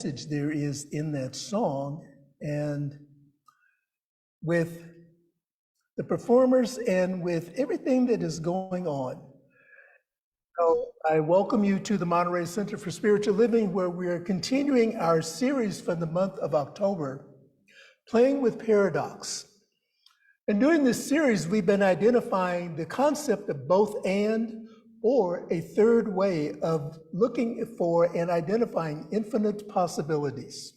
message there is in that song, and with the performers and with everything that is going on. So I welcome you to the Monterey Center for Spiritual Living, where we are continuing our series for the month of October, Playing with Paradox. And during this series, we've been identifying the concept of both and, or a third way of looking for and identifying infinite possibilities.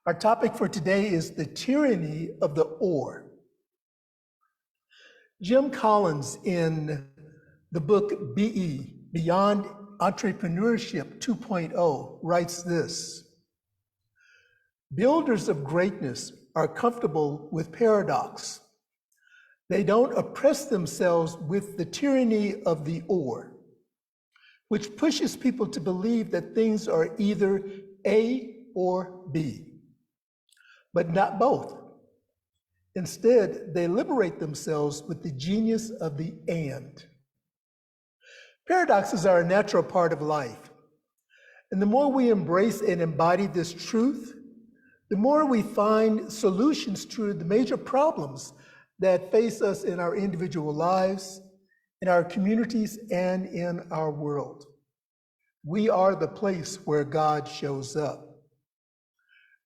Our topic for today is the tyranny of the or. Jim Collins, in the book BE, Beyond Entrepreneurship 2.0, writes this: builders of greatness are comfortable with paradox. They don't oppress themselves with the tyranny of the or, which pushes people to believe that things are either A or B, but not both. Instead, they liberate themselves with the genius of the and. Paradoxes are a natural part of life. And the more we embrace and embody this truth, the more we find solutions to the major problems that face us in our individual lives, in our communities, and in our world. We are the place where God shows up.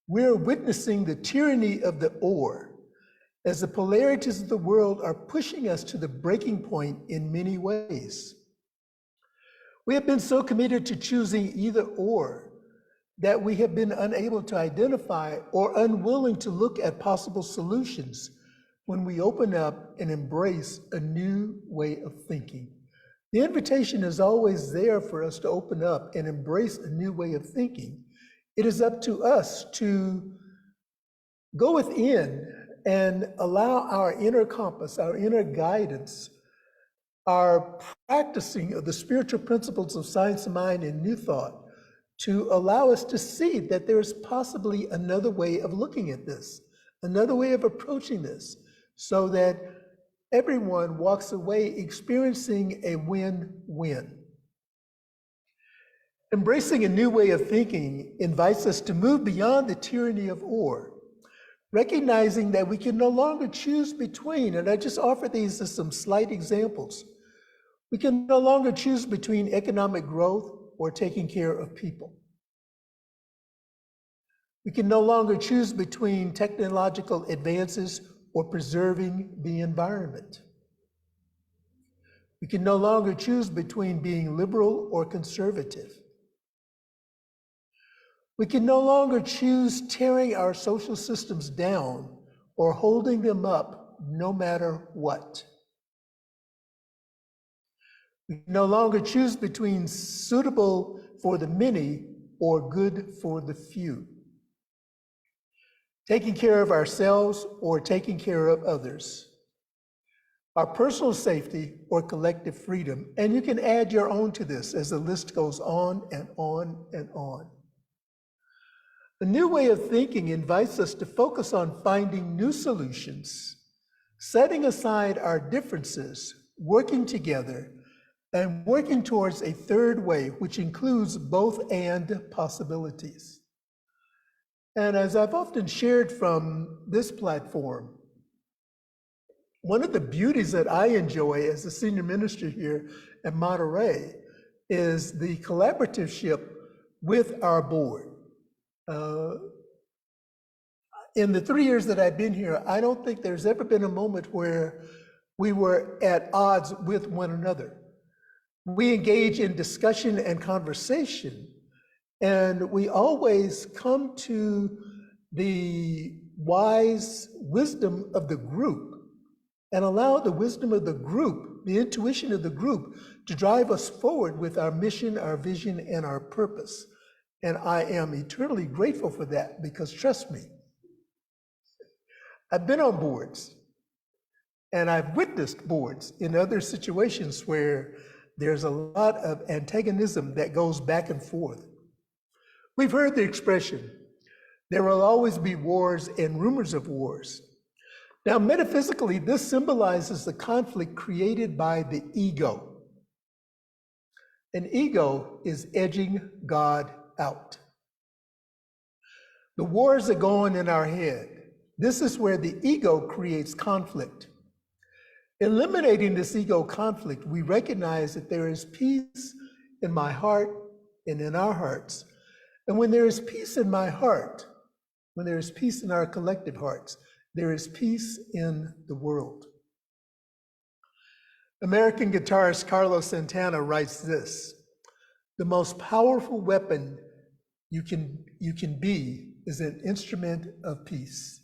We're witnessing the tyranny of the or, as the polarities of the world are pushing us to the breaking point in many ways. We have been so committed to choosing either or that we have been unable to identify or unwilling to look at possible solutions when we open up and embrace a new way of thinking. The invitation is always there for us to open up and embrace a new way of thinking. It is up to us to go within and allow our inner compass, our inner guidance, our practicing of the spiritual principles of science of mind and new thought to allow us to see that there's possibly another way of looking at this, another way of approaching this, so that everyone walks away experiencing a win-win. Embracing a new way of thinking invites us to move beyond the tyranny of or, recognizing that we can no longer choose between, and I just offer these as some slight examples. We can no longer choose between economic growth or taking care of people. We can no longer choose between technological advances or preserving the environment. We can no longer choose between being liberal or conservative. We can no longer choose tearing our social systems down or holding them up no matter what. We can no longer choose between suitable for the many or good for the few. Taking care of ourselves or taking care of others. Our personal safety or collective freedom. And you can add your own to this as the list goes on and on and on. The new way of thinking invites us to focus on finding new solutions, setting aside our differences, working together, and working towards a third way, which includes both and possibilities. And as I've often shared from this platform, one of the beauties that I enjoy as a senior minister here at Monterey is the collaborativeship with our board. In the 3 years that I've been here, I don't think there's ever been a moment where we were at odds with one another. We engage in discussion and conversation, and we always come to the wise wisdom of the group and allow the wisdom of the group, the intuition of the group, to drive us forward with our mission, our vision, and our purpose. And I am eternally grateful for that, because trust me, I've been on boards and I've witnessed boards in other situations where there's a lot of antagonism that goes back and forth. We've heard the expression, there will always be wars and rumors of wars. Now, metaphysically, this symbolizes the conflict created by the ego. An ego is edging God out. The wars that go on in our head, this is where the ego creates conflict. Eliminating this ego conflict, we recognize that there is peace in my heart and in our hearts. And when there is peace in my heart, when there is peace in our collective hearts, there is peace in the world. American guitarist Carlos Santana writes this: "The most powerful weapon you can be is an instrument of peace.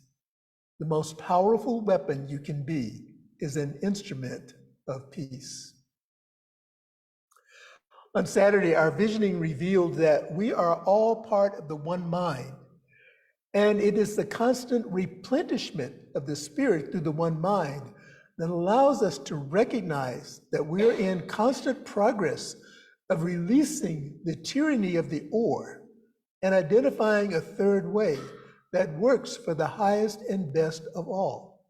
The most powerful weapon you can be is an instrument of peace." On Saturday, our visioning revealed that we are all part of the one mind, and it is the constant replenishment of the spirit through the one mind that allows us to recognize that we're in constant progress of releasing the tyranny of the or and identifying a third way that works for the highest and best of all.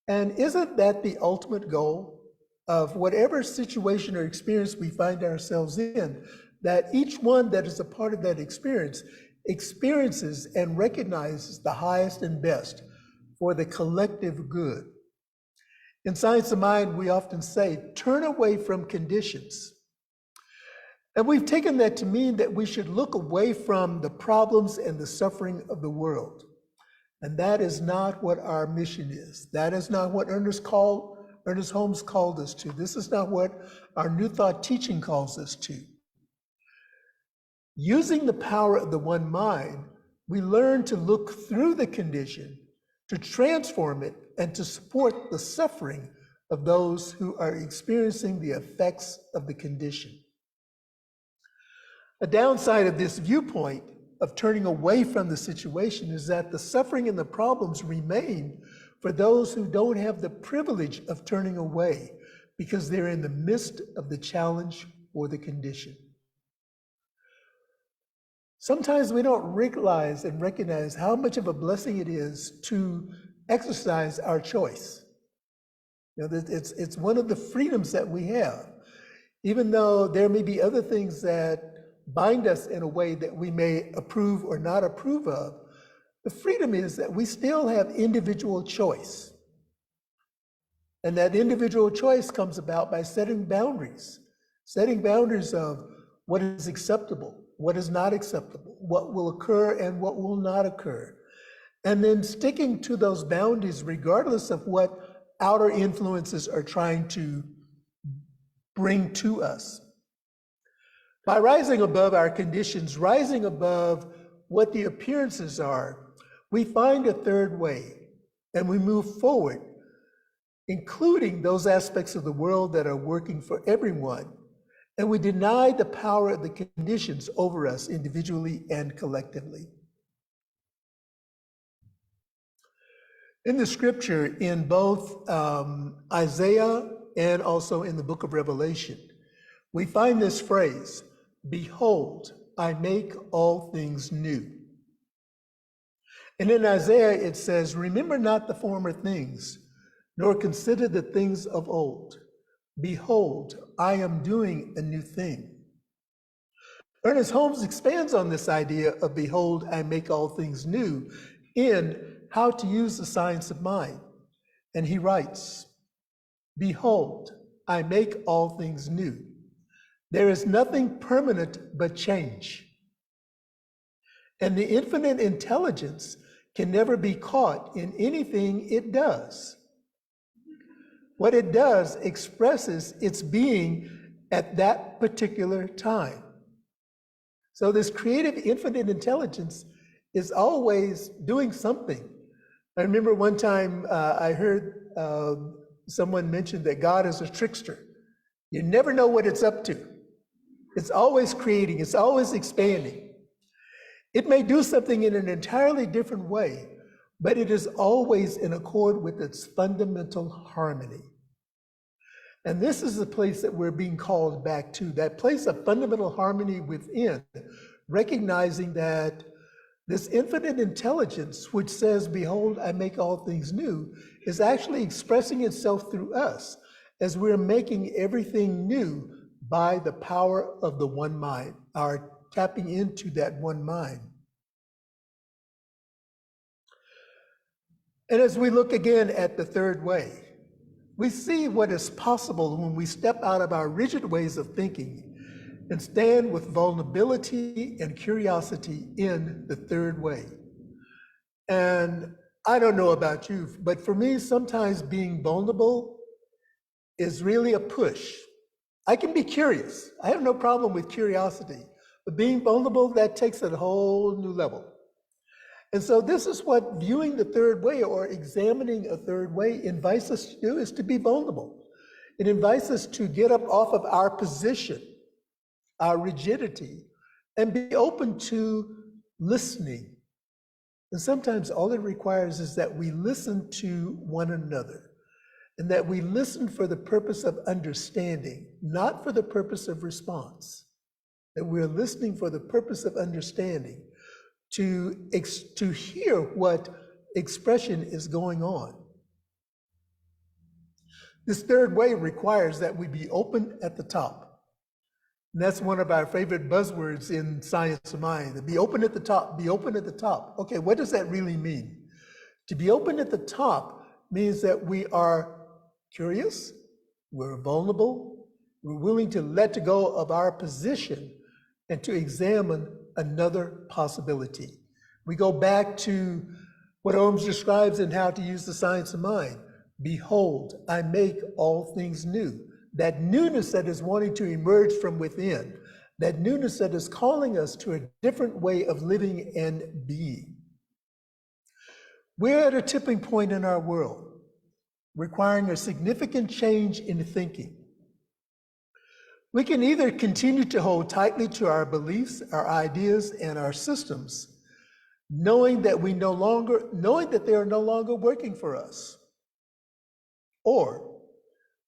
And isn't that the ultimate goal of whatever situation or experience we find ourselves in, that each one that is a part of that experience experiences and recognizes the highest and best for the collective good? In Science of Mind, we often say, turn away from conditions. And we've taken that to mean that we should look away from the problems and the suffering of the world. And that is not what our mission is. That is not what Ernest Holmes called us to. This is not what our New Thought teaching calls us to. Using the power of the one mind, we learn to look through the condition, to transform it, and to support the suffering of those who are experiencing the effects of the condition. A downside of this viewpoint of turning away from the situation is that the suffering and the problems remain for those who don't have the privilege of turning away because they're in the midst of the challenge or the condition. Sometimes we don't realize and recognize how much of a blessing it is to exercise our choice. You know, it's one of the freedoms that we have, even though there may be other things that bind us in a way that we may approve or not approve of. The freedom is that we still have individual choice. And that individual choice comes about by setting boundaries of what is acceptable, what is not acceptable, what will occur and what will not occur. And then sticking to those boundaries regardless of what outer influences are trying to bring to us. By rising above our conditions, rising above what the appearances are, we find a third way and we move forward, including those aspects of the world that are working for everyone. And we deny the power of the conditions over us individually and collectively. In the scripture, in both Isaiah and also in the book of Revelation, we find this phrase, "Behold, I make all things new." And in Isaiah it says, "Remember not the former things, nor consider the things of old. Behold, I am doing a new thing." Ernest Holmes expands on this idea of "Behold, I make all things new" in How to Use the Science of Mind. And he writes, "Behold, I make all things new. There is nothing permanent but change. And the infinite intelligence can never be caught in anything it does. What it does expresses its being at that particular time." So this creative infinite intelligence is always doing something. I remember one time I heard someone mention that God is a trickster. You never know what it's up to. It's always creating, it's always expanding. It may do something in an entirely different way, but it is always in accord with its fundamental harmony. And this is the place that we're being called back to, that place of fundamental harmony within, recognizing that this infinite intelligence, which says, "Behold, I make all things new," is actually expressing itself through us as we're making everything new by the power of the one mind, our tapping into that one mind. And as we look again at the third way, we see what is possible when we step out of our rigid ways of thinking and stand with vulnerability and curiosity in the third way. And I don't know about you, but for me, sometimes being vulnerable is really a push. I can be curious. I have no problem with curiosity, but being vulnerable, that takes it a whole new level. And so this is what viewing the third way or examining a third way invites us to do, is to be vulnerable. It invites us to get up off of our position, our rigidity, and be open to listening. And sometimes all it requires is that we listen to one another, and that we listen for the purpose of understanding, not for the purpose of response. That we're listening for the purpose of understanding, to hear what expression is going on. This third way requires that we be open at the top. And that's one of our favorite buzzwords in Science of Mind, be open at the top, be open at the top. Okay, what does that really mean? To be open at the top means that we are curious, we're vulnerable, we're willing to let go of our position and to examine another possibility. We go back to what Holmes describes in How to Use the Science of Mind. Behold, I make all things new. That newness that is wanting to emerge from within, that newness that is calling us to a different way of living and being. We're at a tipping point in our world, requiring a significant change in thinking. We can either continue to hold tightly to our beliefs, our ideas, and our systems, knowing that they are no longer working for us. Or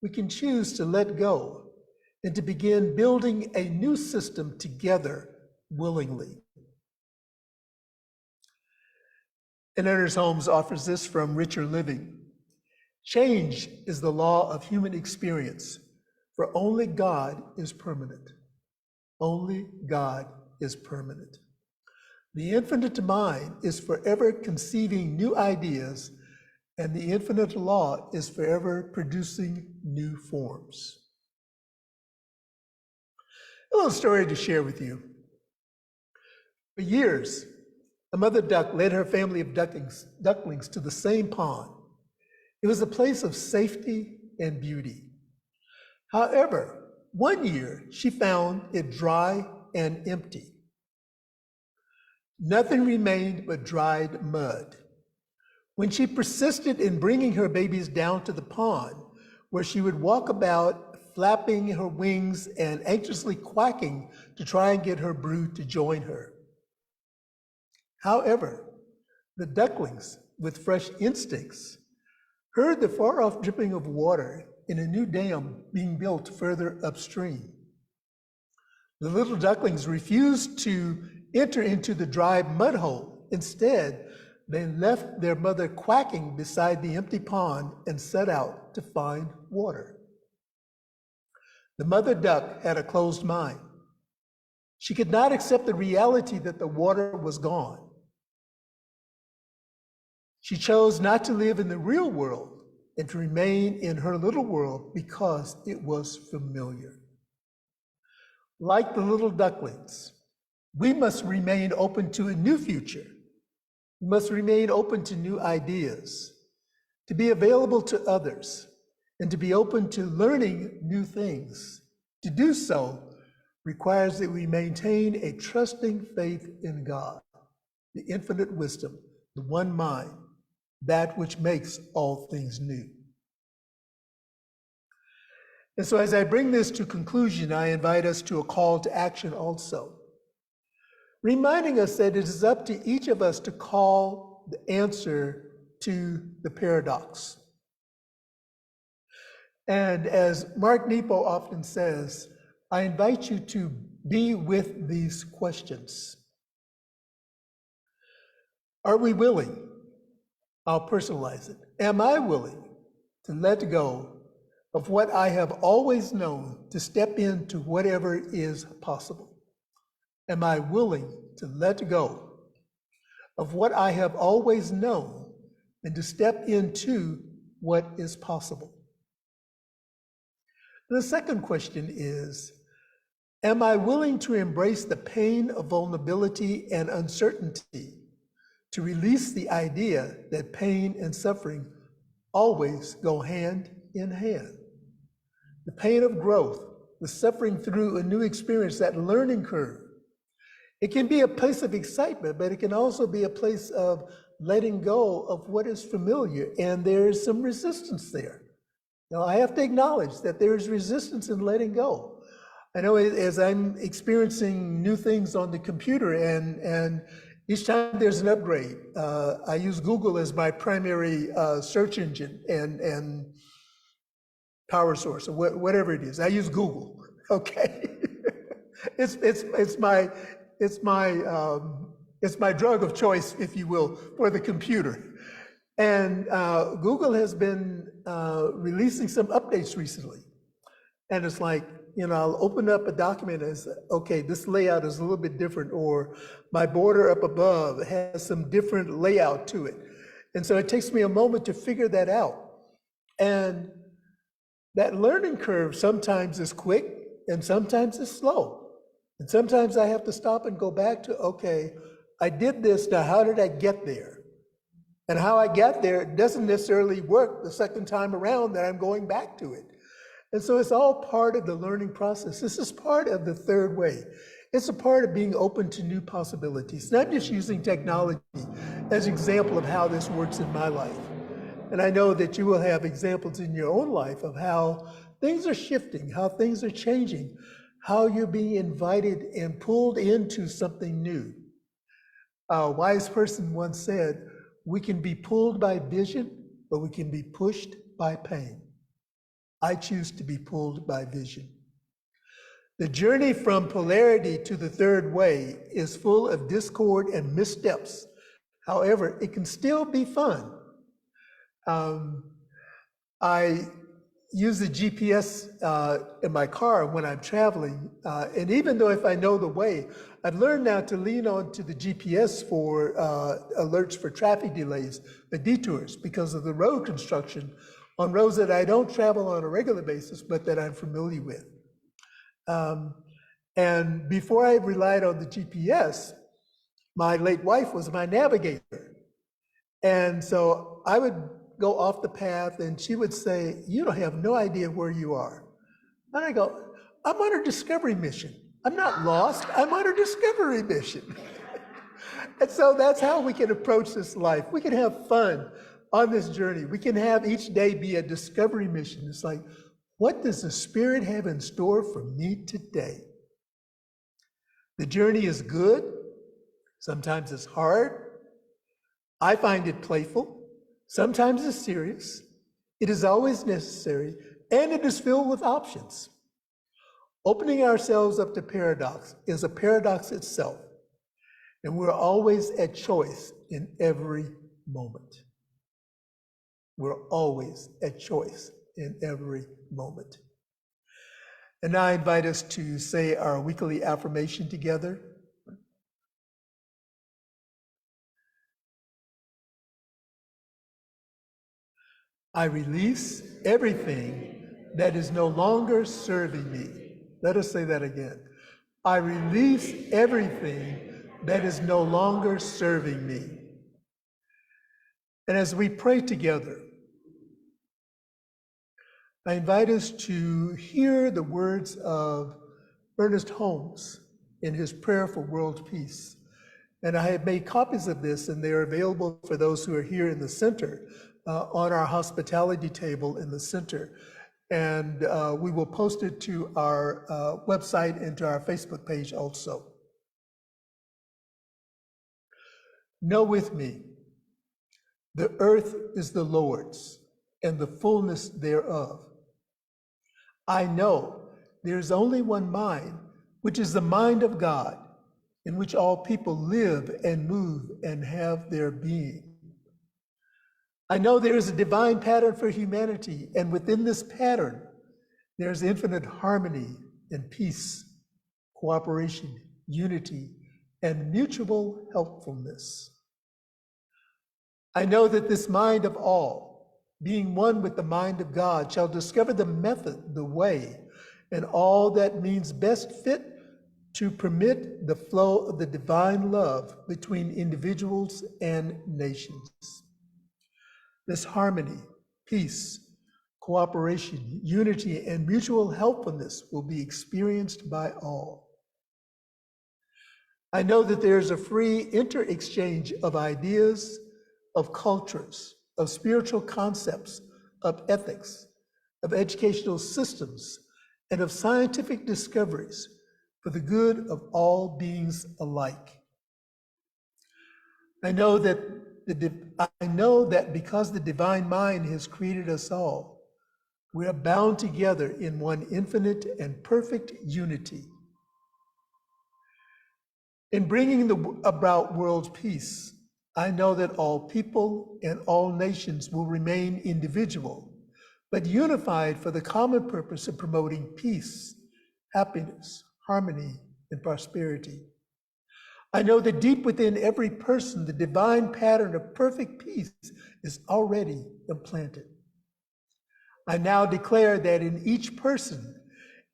we can choose to let go and to begin building a new system together willingly. And Ernest Holmes offers this from Richer Living. Change is the law of human experience, for only God is permanent. Only God is permanent. The infinite mind is forever conceiving new ideas, and the infinite law is forever producing new forms. A little story to share with you. For years, a mother duck led her family of ducklings to the same pond. It was a place of safety and beauty. However, one year she found it dry and empty. Nothing remained but dried mud. When she persisted in bringing her babies down to the pond, where she would walk about flapping her wings and anxiously quacking to try and get her brood to join her. However, the ducklings, with fresh instincts, heard the far-off dripping of water in a new dam being built further upstream. The little ducklings refused to enter into the dry mud hole. Instead, they left their mother quacking beside the empty pond and set out to find water. The mother duck had a closed mind. She could not accept the reality that the water was gone. She chose not to live in the real world and to remain in her little world because it was familiar. Like the little ducklings, we must remain open to a new future. We must remain open to new ideas, to be available to others, and to be open to learning new things. To do so requires that we maintain a trusting faith in God, the infinite wisdom, the one mind, that which makes all things new. And so as I bring this to conclusion, I invite us to a call to action also, reminding us that it is up to each of us to call the answer to the paradox. And as Mark Nepo often says, I invite you to be with these questions. Are we willing? I'll personalize it. Am I willing to let go of what I have always known to step into whatever is possible? Am I willing to let go of what I have always known and to step into what is possible. The second question is, am I willing to embrace the pain of vulnerability and uncertainty to release the idea that pain and suffering always go hand in hand? The pain of growth, the suffering through a new experience, that learning curve. It can be a place of excitement, but it can also be a place of letting go of what is familiar, and there's some resistance there. Now, I have to acknowledge that there's resistance in letting go. I know as I'm experiencing new things on the computer, and each time there's an upgrade, I use Google as my primary search engine and power source, or whatever it is. I use Google, okay? It's my drug of choice, if you will, for the computer. And Google has been releasing some updates recently. And it's like, I'll open up a document and say, okay, this layout is a little bit different, or my border up above has some different layout to it. And so it takes me a moment to figure that out. And that learning curve sometimes is quick and sometimes it's slow. And sometimes I have to stop and go back to, okay, I did this, now how did I get there? And how I got there doesn't necessarily work the second time around that I'm going back to it. And so it's all part of the learning process. This is part of the third way. It's a part of being open to new possibilities, not just using technology as an example of how this works in my life. And I know that you will have examples in your own life of how things are shifting, how things are changing, how you're being invited and pulled into something new. A wise person once said, we can be pulled by vision, but we can be pushed by pain. I choose to be pulled by vision. The journey from polarity to the third way is full of discord and missteps. However, it can still be fun. I use the GPS in my car when I'm traveling, and even though if I know the way, I've learned now to lean on to the GPS for alerts for traffic delays, the detours, because of the road construction on roads that I don't travel on a regular basis, but that I'm familiar with. And before I relied on the GPS, my late wife was my navigator. And so I would go off the path and she would say, you don't have no idea where you are. And I go, I'm on a discovery mission. I'm not lost, I'm on a discovery mission. And so that's how we can approach this life. We can have fun on this journey. We can have each day be a discovery mission. It's like, what does the Spirit have in store for me today? The journey is good. Sometimes it's hard. I find it playful. Sometimes it's serious. It is always necessary, and it is filled with options. Opening ourselves up to paradox is a paradox itself, and we're always at choice in every moment. We're always at choice in every moment. And now I invite us to say our weekly affirmation together. I release everything that is no longer serving me. Let us say that again. I release everything that is no longer serving me. And as we pray together, I invite us to hear the words of Ernest Holmes in his prayer for world peace. And I have made copies of this, and they are available for those who are here in the center on our hospitality table in the center. And we will post it to our website and to our Facebook page also. Know with me, the earth is the Lord's and the fullness thereof. I know there is only one mind, which is the mind of God, in which all people live and move and have their being. I know there is a divine pattern for humanity, and within this pattern, there's infinite harmony and peace, cooperation, unity, and mutual helpfulness. I know that this mind of all, being one with the mind of God, shall discover the method, the way, and all that means best fit to permit the flow of the divine love between individuals and nations. This harmony, peace, cooperation, unity, and mutual helpfulness will be experienced by all. I know that there's a free inter-exchange of ideas, of cultures, of spiritual concepts, of ethics, of educational systems, and of scientific discoveries for the good of all beings alike. I know that because the divine mind has created us all, we are bound together in one infinite and perfect unity. In bringing about world peace, I know that all people and all nations will remain individual, but unified for the common purpose of promoting peace, happiness, harmony, and prosperity. I know that deep within every person, the divine pattern of perfect peace is already implanted. I now declare that in each person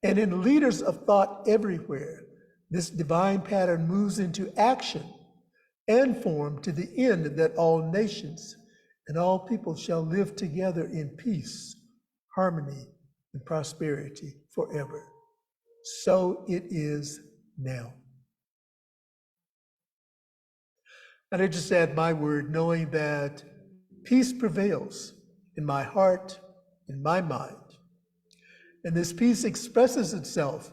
and in leaders of thought everywhere, this divine pattern moves into action and form to the end that all nations and all people shall live together in peace, harmony, and prosperity forever. So it is now. And I just add my word, knowing that peace prevails in my heart, in my mind. And this peace expresses itself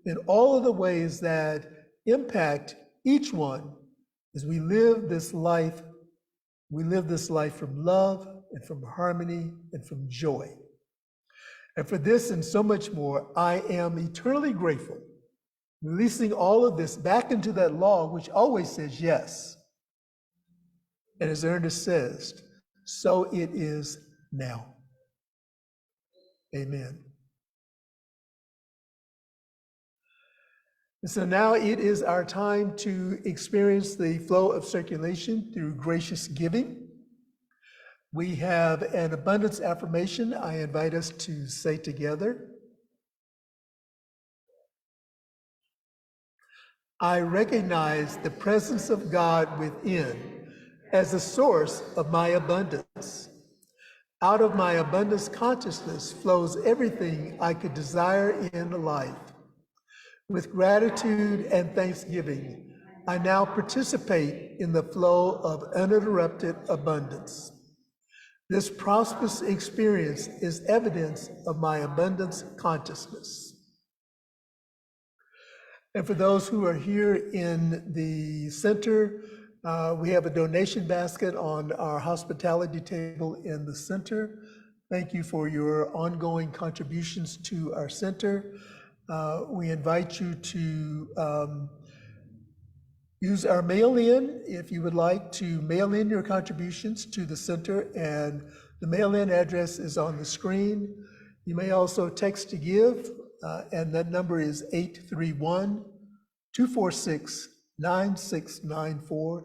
in all of the ways that impact each one as we live this life from love and from harmony and from joy. And for this and so much more, I am eternally grateful, releasing all of this back into that law which always says yes. And as Ernest says, so it is now. Amen. And so now it is our time to experience the flow of circulation through gracious giving. We have an abundance affirmation I invite us to say together. I recognize the presence of God within as the source of my abundance. Out of my abundance consciousness flows everything I could desire in life. With gratitude and thanksgiving, I now participate in the flow of uninterrupted abundance. This prosperous experience is evidence of my abundance consciousness. And for those who are here in the center, we have a donation basket on our hospitality table in the center. Thank you for your ongoing contributions to our center. We invite you to use our mail-in if you would like to mail in your contributions to the center, and the mail-in address is on the screen. You may also text to give, and that number is 831-246-9694.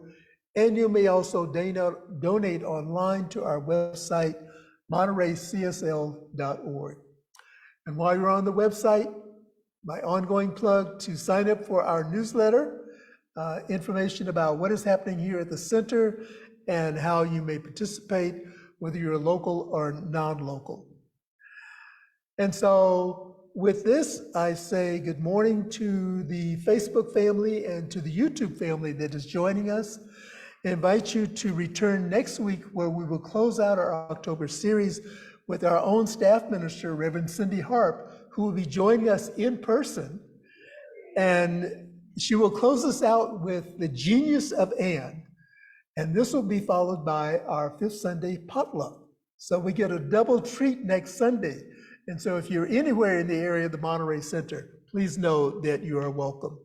And you may also donate online to our website, montereycsl.org. And while you're on the website, my ongoing plug to sign up for our newsletter, information about what is happening here at the center and how you may participate, whether you're local or non-local. And so with this, I say good morning to the Facebook family and to the YouTube family that is joining us. I invite you to return next week, where we will close out our October series with our own staff minister, Reverend Cindy Harp, who will be joining us in person. And she will close us out with The Genius of Anne. And this will be followed by our fifth Sunday potluck. So we get a double treat next Sunday. And so if you're anywhere in the area of the Monterey Center, please know that you are welcome.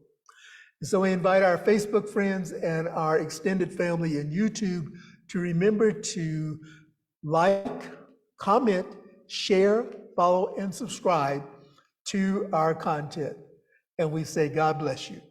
And so we invite our Facebook friends and our extended family in YouTube to remember to like, comment, share, follow, and subscribe to our content. And we say, God bless you.